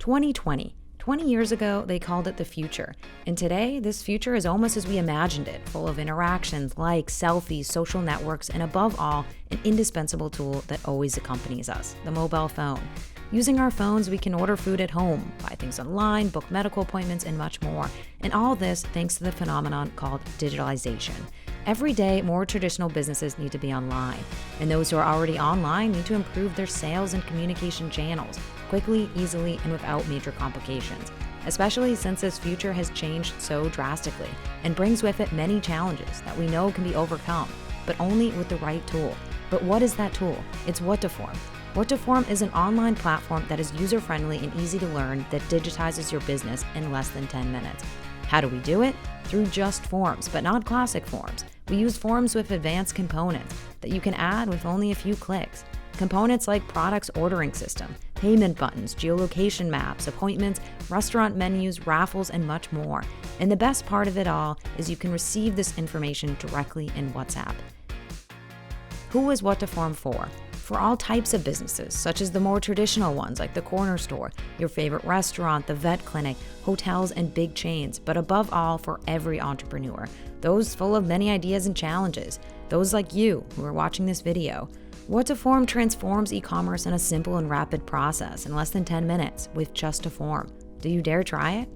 2020. 20 years ago, they called it the future. And today, this future is almost as we imagined it, full of interactions, likes, selfies, social networks, and above all, an indispensable tool that always accompanies us, the mobile phone. Using our phones, we can order food at home, buy things online, book medical appointments, and much more. And all this thanks to the phenomenon called digitalization. Every day, more traditional businesses need to be online, and those who are already online need to improve their sales and communication channels quickly, easily, and without major complications, especially since this future has changed so drastically and brings with it many challenges that we know can be overcome, but only with the right tool. But what is that tool? It's Whataform. Whataform is an online platform that is user-friendly and easy to learn that digitizes your business in less than 10 minutes. How do we do it? Through just forms, but not classic forms. We use forms with advanced components that you can add with only a few clicks. Components like products ordering system, payment buttons, geolocation maps, appointments, restaurant menus, raffles, and much more. And the best part of it all is you can receive this information directly in WhatsApp. Who is Whataform for? For all types of businesses, such as the more traditional ones like the corner store, your favorite restaurant, the vet clinic, hotels, and big chains, but above all, for every entrepreneur, those full of many ideas and challenges, those like you who are watching this video. Whataform transforms e-commerce in a simple and rapid process in less than 10 minutes with just a form. Do you dare try it?